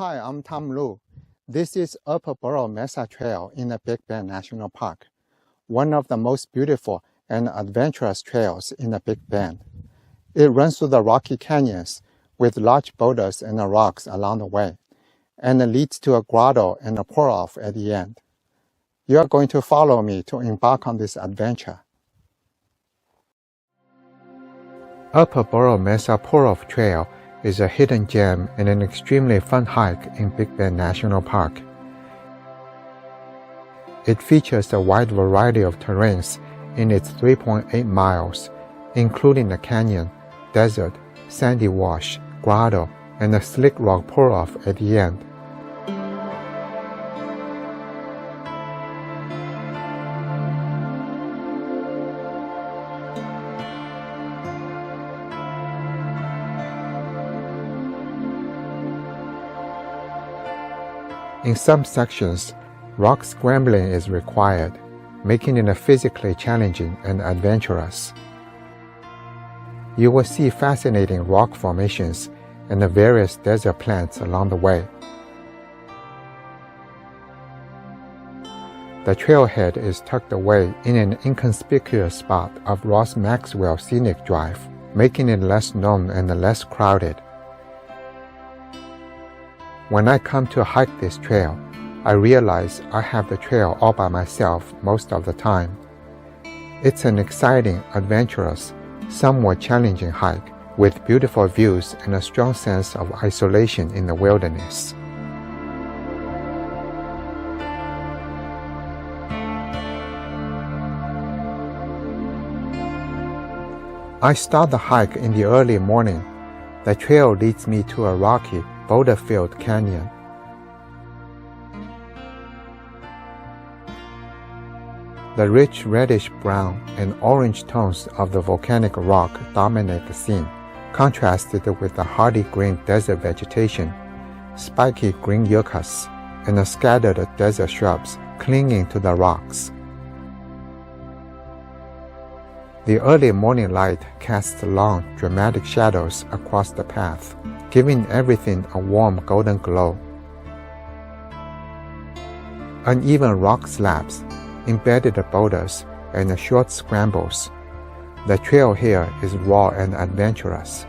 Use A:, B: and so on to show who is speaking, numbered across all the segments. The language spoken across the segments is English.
A: Hi, I'm Tom Lu. This is Upper Burro Mesa Trail in the Big Bend National Park, one of the most beautiful and adventurous trails in the Big Bend. It runs through the rocky canyons with large boulders and rocks along the way, and leads to a grotto and a pour-off at the end. You are going to follow me to embark on this adventure. Upper Burro Mesa Pouroff Trail is a hidden gem and an extremely fun hike in Big Bend National Park. It features a wide variety of terrains in its 3.8 miles, including the canyon, desert, sandy wash, grotto, and a slick rock pour-off at the end. In some sections, rock scrambling is required, making it physically challenging and adventurous. You will see fascinating rock formations and the various desert plants along the way. The trailhead is tucked away in an inconspicuous spot of Ross Maxwell Scenic Drive, making it less known and less crowded. When I come to hike this trail, I realize I have the trail all by myself most of the time. It's an exciting, adventurous, somewhat challenging hike with beautiful views and a strong sense of isolation in the wilderness. I start the hike in the early morning. The trail leads me to a rocky, boulder-filled canyon. The rich reddish-brown and orange tones of the volcanic rock dominate the scene, contrasted with the hardy green desert vegetation, spiky green yuccas, and the scattered desert shrubs clinging to the rocks. The early morning light casts long, dramatic shadows across the path, giving everything a warm golden glow. Uneven rock slabs, embedded boulders, and short scrambles. The trail here is raw and adventurous.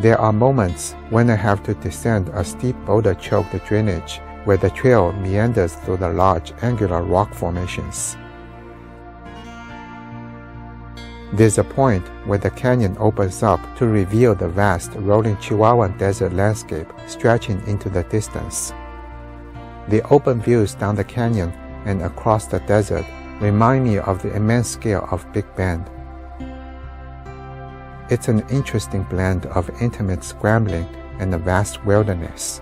A: There are moments when I have to descend a steep boulder-choked drainage where the trail meanders through the large angular rock formations. There's a point where the canyon opens up to reveal the vast rolling Chihuahuan desert landscape stretching into the distance. The open views down the canyon and across the desert remind me of the immense scale of Big Bend. It's an interesting blend of intimate scrambling and the vast wilderness.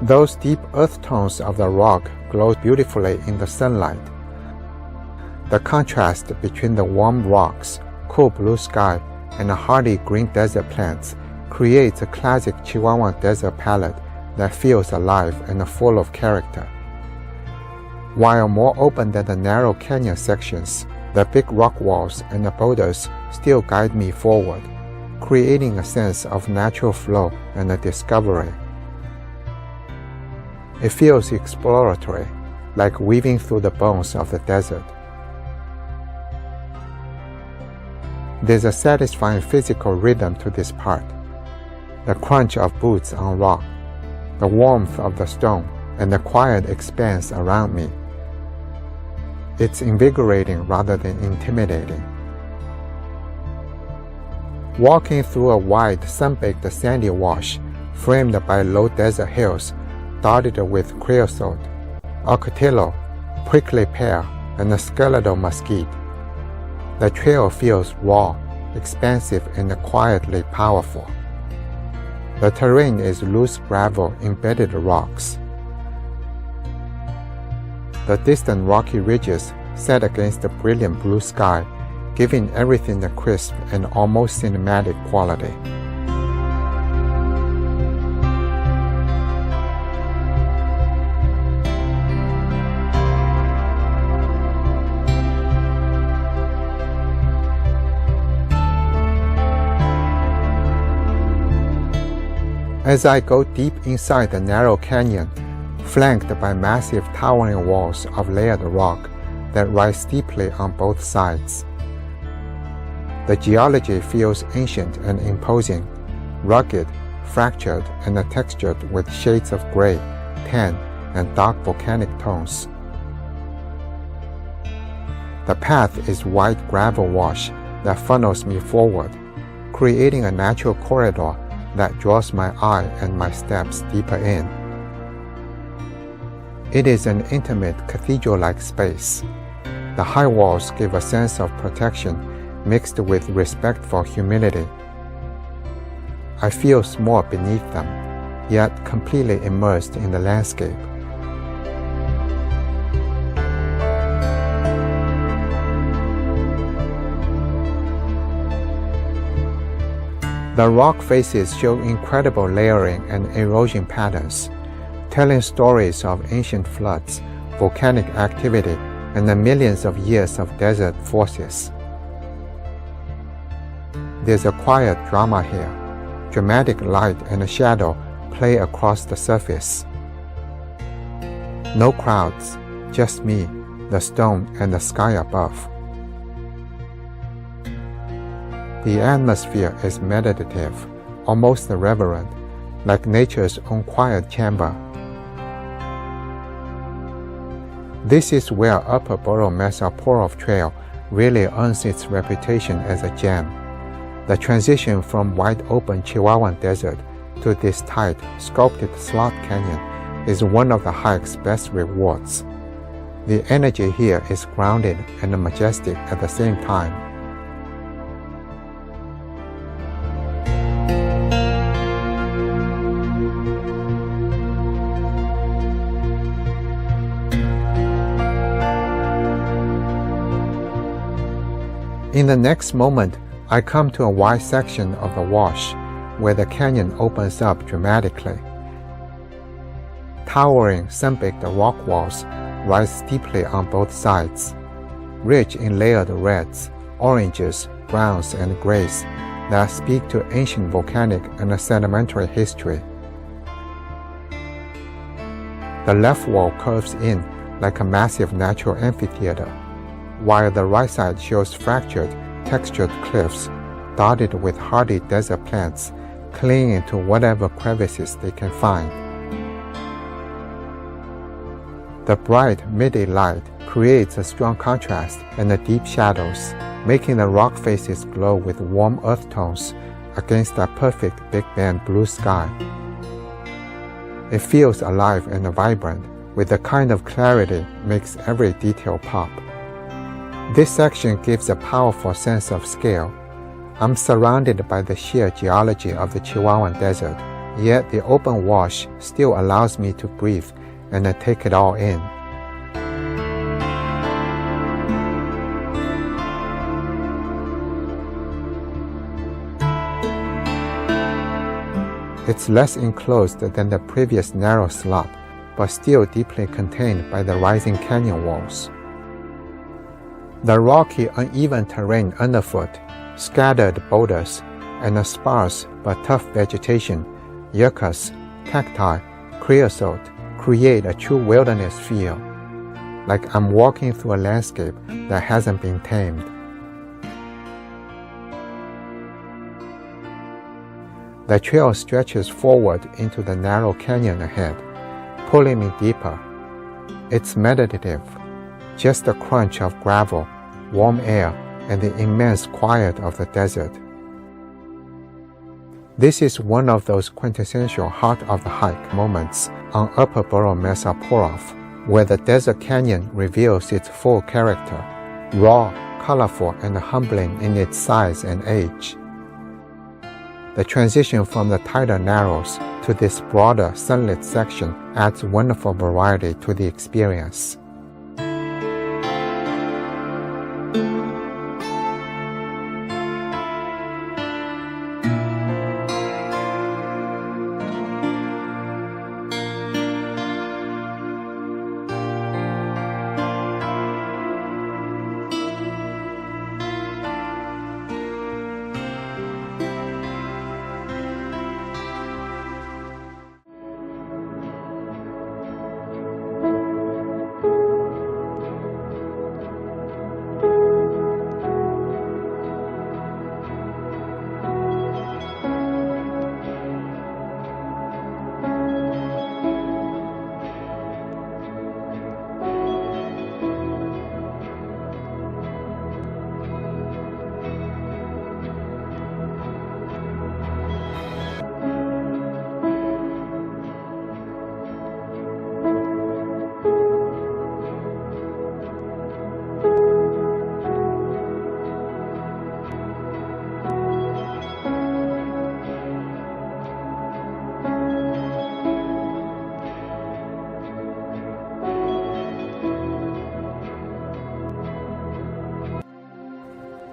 A: Those deep earth tones of the rock glow beautifully in the sunlight. The contrast between the warm rocks, cool blue sky, and the hardy green desert plants creates a classic Chihuahuan desert palette that feels alive and full of character. While more open than the narrow canyon sections, the big rock walls and the boulders still guide me forward, creating a sense of natural flow and discovery. It feels exploratory, like weaving through the bones of the desert. There's a satisfying physical rhythm to this part. The crunch of boots on rock, the warmth of the stone, and the quiet expanse around me. It's invigorating rather than intimidating. Walking through a wide, sun-baked sandy wash, framed by low desert hills, dotted with creosote, ocotillo, prickly pear, and a skeletal mesquite. The trail feels raw, expansive, and quietly powerful. The terrain is loose gravel, embedded rocks. The distant rocky ridges set against the brilliant blue sky, giving everything a crisp and almost cinematic quality. As I go deep inside the narrow canyon, flanked by massive towering walls of layered rock that rise steeply on both sides. The geology feels ancient and imposing, rugged, fractured, and textured with shades of gray, tan, and dark volcanic tones. The path is white gravel wash that funnels me forward, creating a natural corridor that draws my eye and my steps deeper in. It is an intimate cathedral-like space. The high walls give a sense of protection mixed with respectful humility. I feel small beneath them, yet completely immersed in the landscape. The rock faces show incredible layering and erosion patterns, telling stories of ancient floods, volcanic activity, and the millions of years of desert forces. There's a quiet drama here. Dramatic light and shadow play across the surface. No crowds, just me, the stone, and the sky above. The atmosphere is meditative, almost reverent, like nature's own quiet chamber. This is where Upper Burro Mesa Pouroff Trail really earns its reputation as a gem. The transition from wide-open Chihuahuan Desert to this tight, sculpted slot canyon is one of the hike's best rewards. The energy here is grounded and majestic at the same time. In the next moment, I come to a wide section of the wash where the canyon opens up dramatically. Towering, sun-baked rock walls rise steeply on both sides, rich in layered reds, oranges, browns, and grays that speak to ancient volcanic and sedimentary history. The left wall curves in like a massive natural amphitheater, while the right side shows fractured, textured cliffs dotted with hardy desert plants clinging to whatever crevices they can find. The bright midday light creates a strong contrast and the deep shadows, making the rock faces glow with warm earth tones against a perfect Big Bend blue sky. It feels alive and vibrant, with the kind of clarity makes every detail pop. This section gives a powerful sense of scale. I'm surrounded by the sheer geology of the Chihuahuan Desert, yet the open wash still allows me to breathe and take it all in. It's less enclosed than the previous narrow slot, but still deeply contained by the rising canyon walls. The rocky, uneven terrain underfoot, scattered boulders, and a sparse but tough vegetation, yuccas, cacti, creosote, create a true wilderness feel, like I'm walking through a landscape that hasn't been tamed. The trail stretches forward into the narrow canyon ahead, pulling me deeper. It's meditative, just the crunch of gravel, warm air, and the immense quiet of the desert. This is one of those quintessential heart of the hike moments on Upper Burro Mesa Pouroff, where the desert canyon reveals its full character, raw, colorful, and humbling in its size and age. The transition from the tighter narrows to this broader, sunlit section adds wonderful variety to the experience.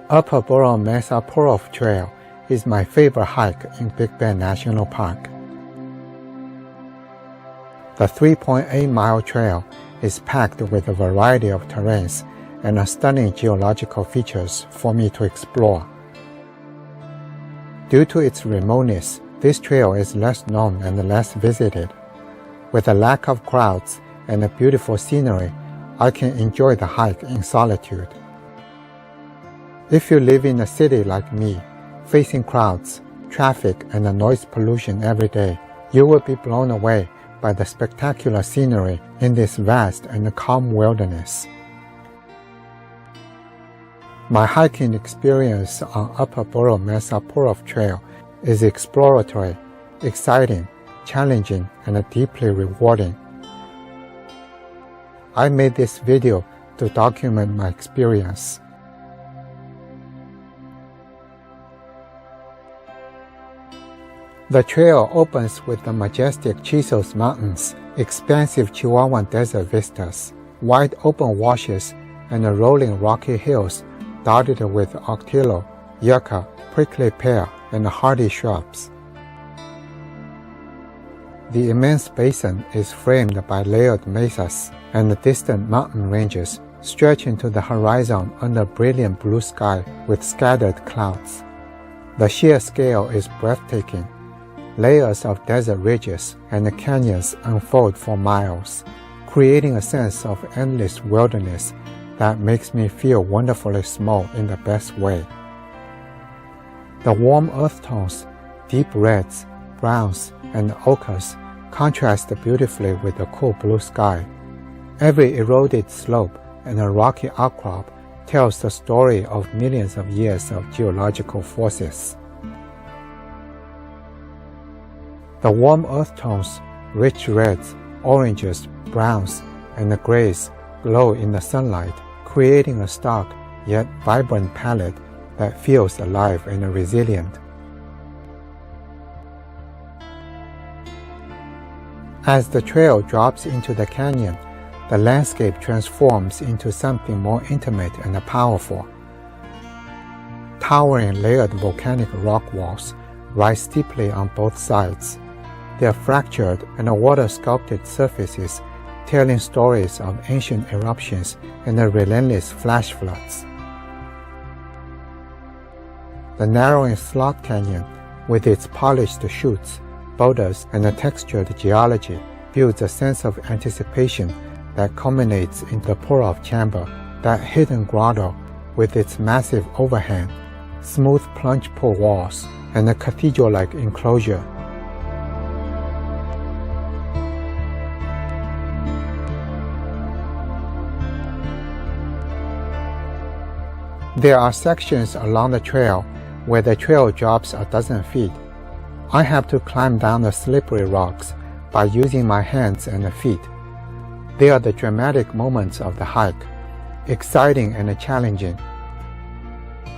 A: Upper Burro Mesa Pouroff Trail is my favorite hike in Big Bend National Park. The 3.8-mile trail is packed with a variety of terrains and stunning geological features for me to explore. Due to its remoteness, this trail is less known and less visited. With a lack of crowds and a beautiful scenery, I can enjoy the hike in solitude. If you live in a city like me, facing crowds, traffic, and noise pollution every day, you will be blown away by the spectacular scenery in this vast and calm wilderness. My hiking experience on Upper Burro Mesa Pouroff Trail is exploratory, exciting, challenging, and deeply rewarding. I made this video to document my experience. The trail opens with the majestic Chisos Mountains, expansive Chihuahuan desert vistas, wide open washes, and rolling rocky hills dotted with octillo, yucca, prickly pear, and hardy shrubs. The immense basin is framed by layered mesas and distant mountain ranges stretching to the horizon under brilliant blue sky with scattered clouds. The sheer scale is breathtaking. Layers of desert ridges and canyons unfold for miles, creating a sense of endless wilderness that makes me feel wonderfully small in the best way. The warm earth tones, deep reds, browns, and ochres contrast beautifully with the cool blue sky. Every eroded slope and a rocky outcrop tells the story of millions of years of geological forces. The warm earth tones, rich reds, oranges, browns, and grays glow in the sunlight, creating a stark yet vibrant palette that feels alive and resilient. As the trail drops into the canyon, the landscape transforms into something more intimate and powerful. Towering layered volcanic rock walls rise steeply on both sides, their fractured and water-sculpted surfaces telling stories of ancient eruptions and relentless flash floods. The narrowing slot canyon, with its polished chutes, boulders, and textured geology, builds a sense of anticipation that culminates in the Pouroff chamber, that hidden grotto with its massive overhang, smooth plunge pool walls, and a cathedral-like enclosure. There are sections along the trail where the trail drops a dozen feet. I have to climb down the slippery rocks by using my hands and feet. They are the dramatic moments of the hike, exciting and challenging.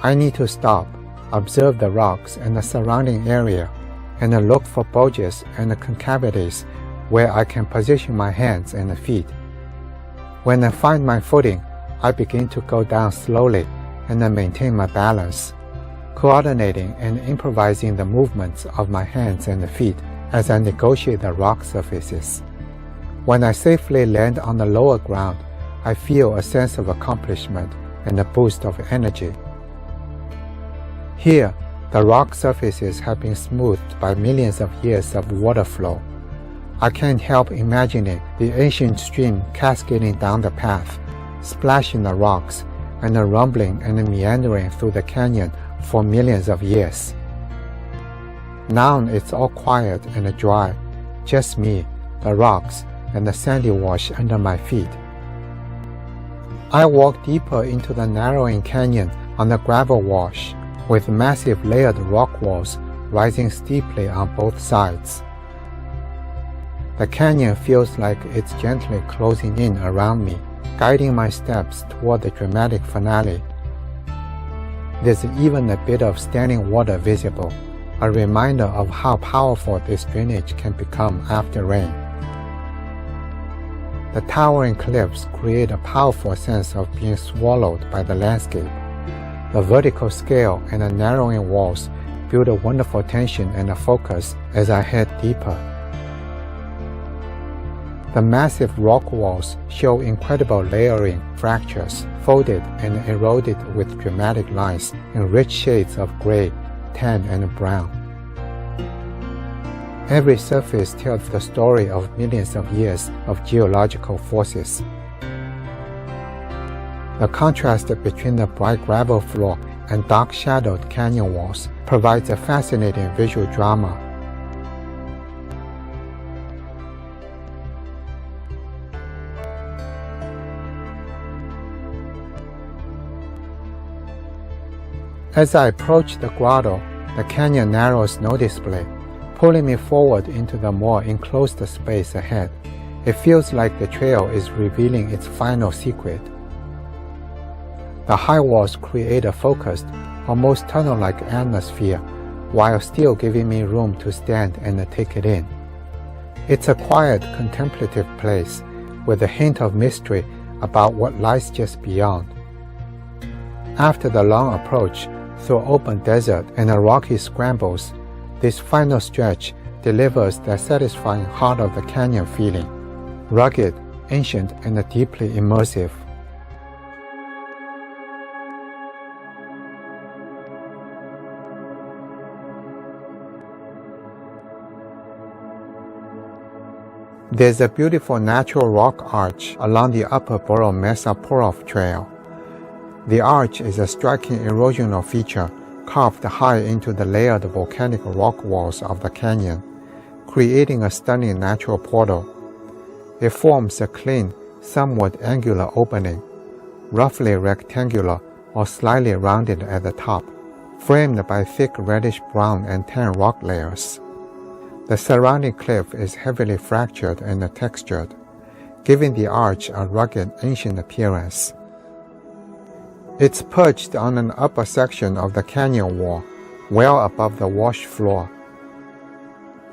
A: I need to stop, observe the rocks and the surrounding area, and look for bulges and concavities where I can position my hands and feet. When I find my footing, I begin to go down slowly and maintain my balance, coordinating and improvising the movements of my hands and feet as I negotiate the rock surfaces. When I safely land on the lower ground, I feel a sense of accomplishment and a boost of energy. Here, the rock surfaces have been smoothed by millions of years of water flow. I can't help imagining the ancient stream cascading down the path, splashing the rocks, and rumbling and meandering through the canyon for millions of years. Now it's all quiet and dry, just me, the rocks, and the sandy wash under my feet. I walk deeper into the narrowing canyon on the gravel wash, with massive layered rock walls rising steeply on both sides. The canyon feels like it's gently closing in around me, guiding my steps toward the dramatic finale. There's even a bit of standing water visible, a reminder of how powerful this drainage can become after rain. The towering cliffs create a powerful sense of being swallowed by the landscape. The vertical scale and the narrowing walls build a wonderful tension and a focus as I head deeper. The massive rock walls show incredible layering, fractures, folded and eroded with dramatic lines in rich shades of gray, tan, and brown. Every surface tells the story of millions of years of geological forces. The contrast between the bright gravel floor and dark shadowed canyon walls provides a fascinating visual drama. As I approach the grotto, the canyon narrows noticeably, pulling me forward into the more enclosed space ahead. It feels like the trail is revealing its final secret. The high walls create a focused, almost tunnel-like atmosphere, while still giving me room to stand and take it in. It's a quiet, contemplative place, with a hint of mystery about what lies just beyond. After the long approach through open desert and the rocky scrambles, this final stretch delivers the satisfying heart of the canyon feeling, rugged, ancient, and deeply immersive. There's a beautiful natural rock arch along the upper Burro Mesa Pouroff trail. The arch is a striking erosional feature carved high into the layered volcanic rock walls of the canyon, creating a stunning natural portal. It forms a clean, somewhat angular opening, roughly rectangular or slightly rounded at the top, framed by thick reddish-brown and tan rock layers. The surrounding cliff is heavily fractured and textured, giving the arch a rugged, ancient appearance. It's perched on an upper section of the canyon wall, well above the wash floor.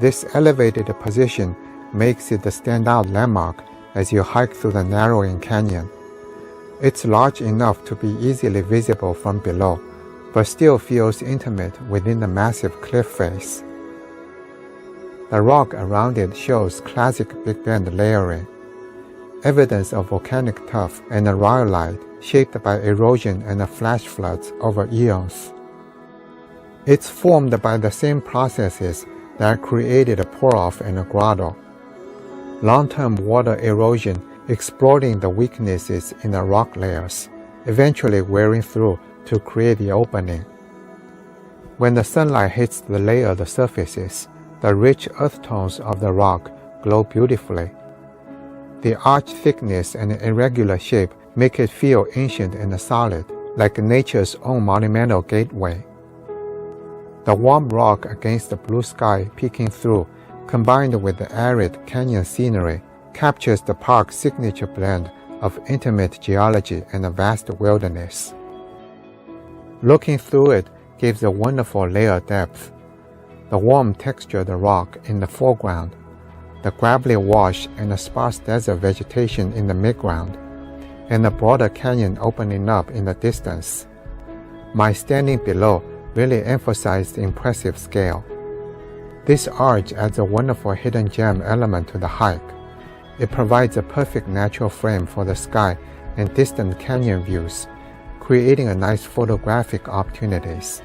A: This elevated position makes it a standout landmark as you hike through the narrowing canyon. It's large enough to be easily visible from below, but still feels intimate within the massive cliff face. The rock around it shows classic Big Bend layering, evidence of volcanic tuff and rhyolite shaped by erosion and flash floods over eons. It's formed by the same processes that created Pouroff and Grotto. Long-term water erosion exploiting the weaknesses in the rock layers, eventually wearing through to create the opening. When the sunlight hits the layered surfaces, the rich earth tones of the rock glow beautifully. The arch thickness and irregular shape make it feel ancient and solid, like nature's own monumental gateway. The warm rock against the blue sky peeking through, combined with the arid canyon scenery, captures the park's signature blend of intimate geology and a vast wilderness. Looking through it gives a wonderful layer depth. The warm textured rock in the foreground, the gravelly wash and the sparse desert vegetation in the midground, and the broader canyon opening up in the distance. My standing below really emphasized the impressive scale. This arch adds a wonderful hidden gem element to the hike. It provides a perfect natural frame for the sky and distant canyon views, creating a nice photographic opportunities.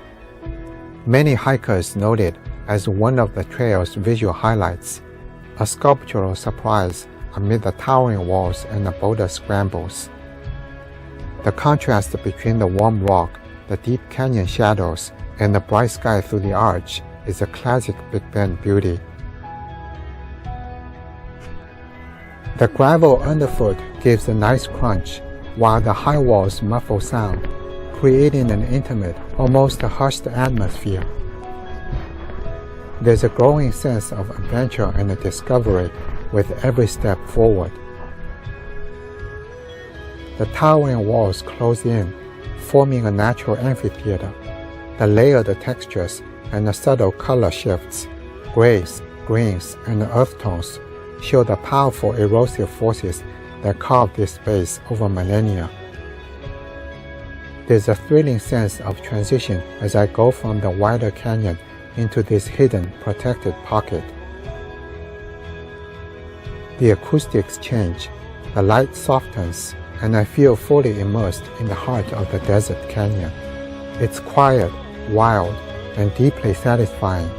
A: Many hikers note it as one of the trail's visual highlights, a sculptural surprise amid the towering walls and the boulder scrambles. The contrast between the warm rock, the deep canyon shadows, and the bright sky through the arch is a classic Big Bend beauty. The gravel underfoot gives a nice crunch, while the high walls muffle sound, creating an intimate, almost hushed atmosphere. There's a growing sense of adventure and discovery with every step forward. The towering walls close in, forming a natural amphitheater. The layered textures and the subtle color shifts, grays, greens, and earth tones, show the powerful erosive forces that carved this space over millennia. There's a thrilling sense of transition as I go from the wider canyon into this hidden, protected pocket. The acoustics change, the light softens, and I feel fully immersed in the heart of the desert canyon. It's quiet, wild, and deeply satisfying.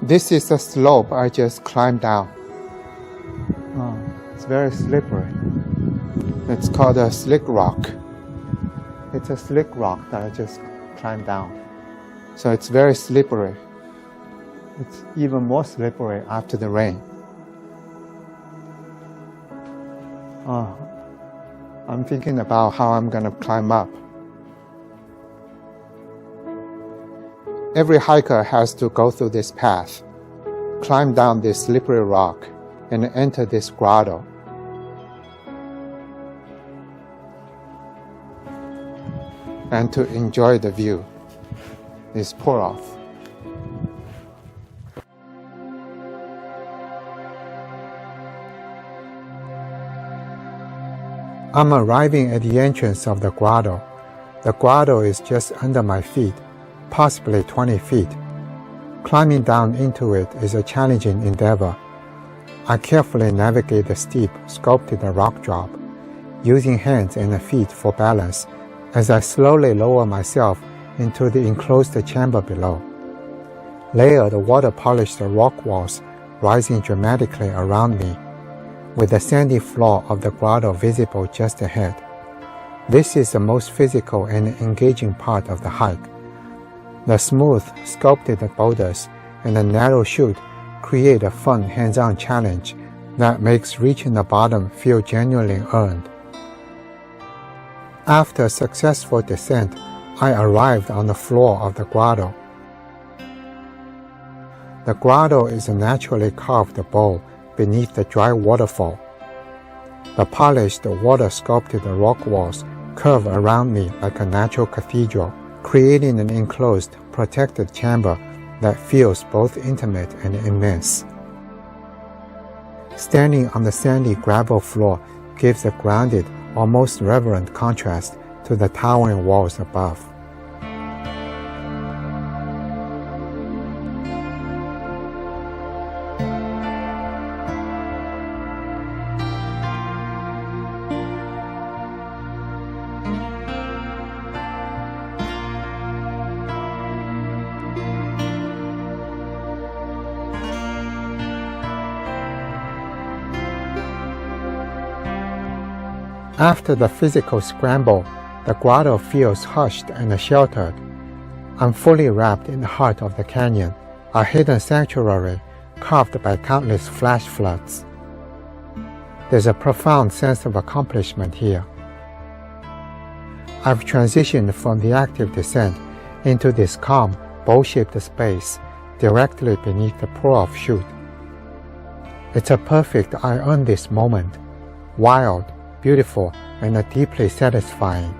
A: This is the slope I just climbed down. Oh, it's very slippery. It's called a slick rock. It's a slick rock that I just climbed down. So it's very slippery. It's even more slippery after the rain. Oh, I'm thinking about how I'm going to climb up. Every hiker has to go through this path, climb down this slippery rock, and enter this grotto. And to enjoy the view is Pouroff. I'm arriving at the entrance of the grotto. The grotto is just under my feet, possibly 20 feet. Climbing down into it is a challenging endeavor. I carefully navigate the steep, sculpted rock drop, using hands and feet for balance as I slowly lower myself into the enclosed chamber below. Layered water-polished rock walls rising dramatically around me, with the sandy floor of the grotto visible just ahead. This is the most physical and engaging part of the hike. The smooth, sculpted boulders and the narrow chute create a fun hands-on challenge that makes reaching the bottom feel genuinely earned. After a successful descent, I arrived on the floor of the grotto. The grotto is a naturally carved bowl beneath the dry waterfall. The polished, water-sculpted rock walls curve around me like a natural cathedral, creating an enclosed, protected chamber that feels both intimate and immense. Standing on the sandy gravel floor gives a grounded, almost reverent contrast to the towering walls above. After the physical scramble, the grotto feels hushed and sheltered. I'm fully wrapped in the heart of the canyon, a hidden sanctuary carved by countless flash floods. There's a profound sense of accomplishment here. I've transitioned from the active descent into this calm, bowl-shaped space directly beneath the Pouroff chute. It's a perfect I earned this moment, wild, beautiful, and deeply satisfying.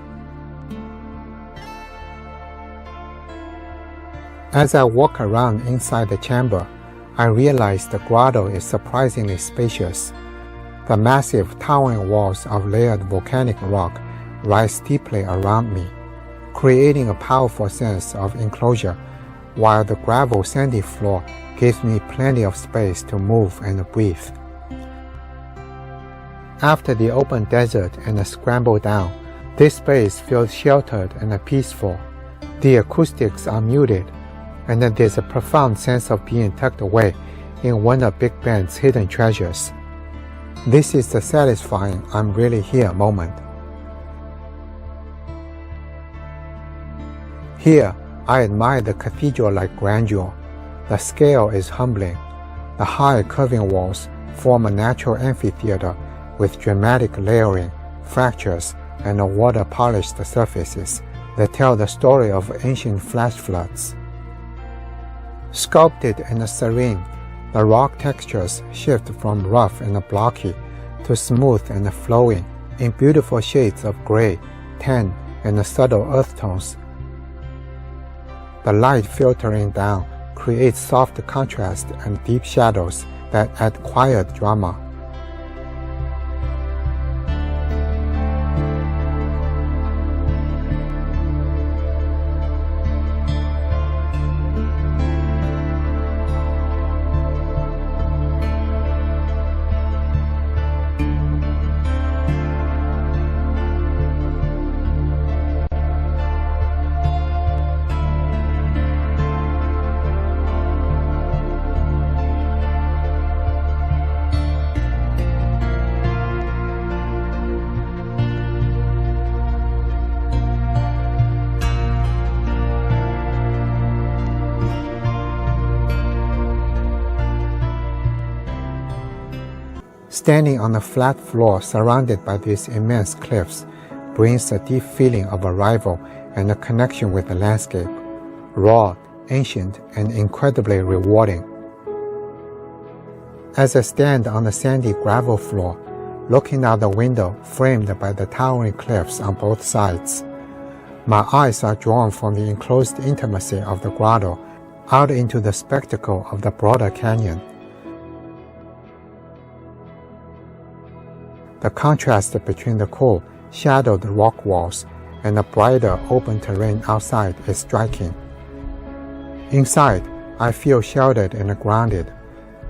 A: As I walk around inside the chamber, I realize the grotto is surprisingly spacious. The massive, towering walls of layered volcanic rock rise steeply around me, creating a powerful sense of enclosure, while the gravel sandy floor gives me plenty of space to move and breathe. After the open desert and the scramble down, this space feels sheltered and peaceful. The acoustics are muted, and there's a profound sense of being tucked away in one of Big Bend's hidden treasures. This is the satisfying I'm really here moment. Here, I admire the cathedral-like grandeur. The scale is humbling. The high curving walls form a natural amphitheater with dramatic layering, fractures, and water-polished surfaces that tell the story of ancient flash floods. Sculpted and serene, the rock textures shift from rough and blocky to smooth and flowing in beautiful shades of gray, tan, and subtle earth tones. The light filtering down creates soft contrast and deep shadows that add quiet drama. Standing on the flat floor surrounded by these immense cliffs brings a deep feeling of arrival and a connection with the landscape, raw, ancient, and incredibly rewarding. As I stand on the sandy gravel floor, looking out the window framed by the towering cliffs on both sides, my eyes are drawn from the enclosed intimacy of the grotto out into the spectacle of the broader canyon. The contrast between the cool, shadowed rock walls and the brighter open terrain outside is striking. Inside, I feel sheltered and grounded.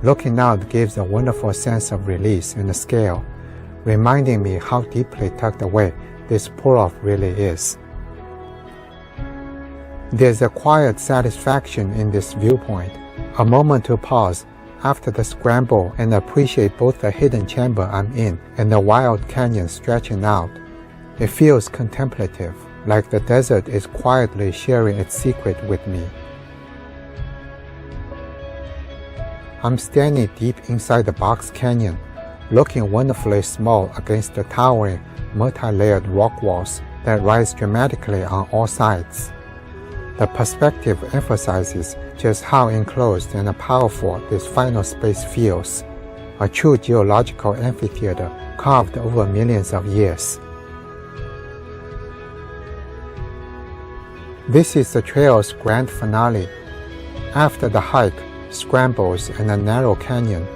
A: Looking out gives a wonderful sense of release and scale, reminding me how deeply tucked away this Pouroff really is. There's a quiet satisfaction in this viewpoint, a moment to pause after the scramble and appreciate both the hidden chamber I'm in and the wild canyon stretching out. It feels contemplative, like the desert is quietly sharing its secret with me. I'm standing deep inside the box canyon, looking wonderfully small against the towering, multi-layered rock walls that rise dramatically on all sides. The perspective emphasizes just how enclosed and powerful this final space feels, a true geological amphitheater carved over millions of years. This is the trail's grand finale. After the hike, scrambles, and a narrow canyon,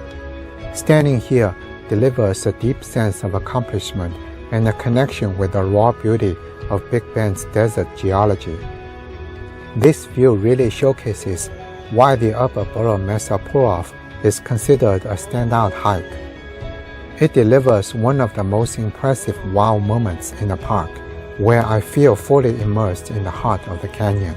A: standing here delivers a deep sense of accomplishment and a connection with the raw beauty of Big Bend's desert geology. This view really showcases why the upper Burro Mesa Pouroff is considered a standout hike. It delivers one of the most impressive wow moments in the park, where I feel fully immersed in the heart of the canyon.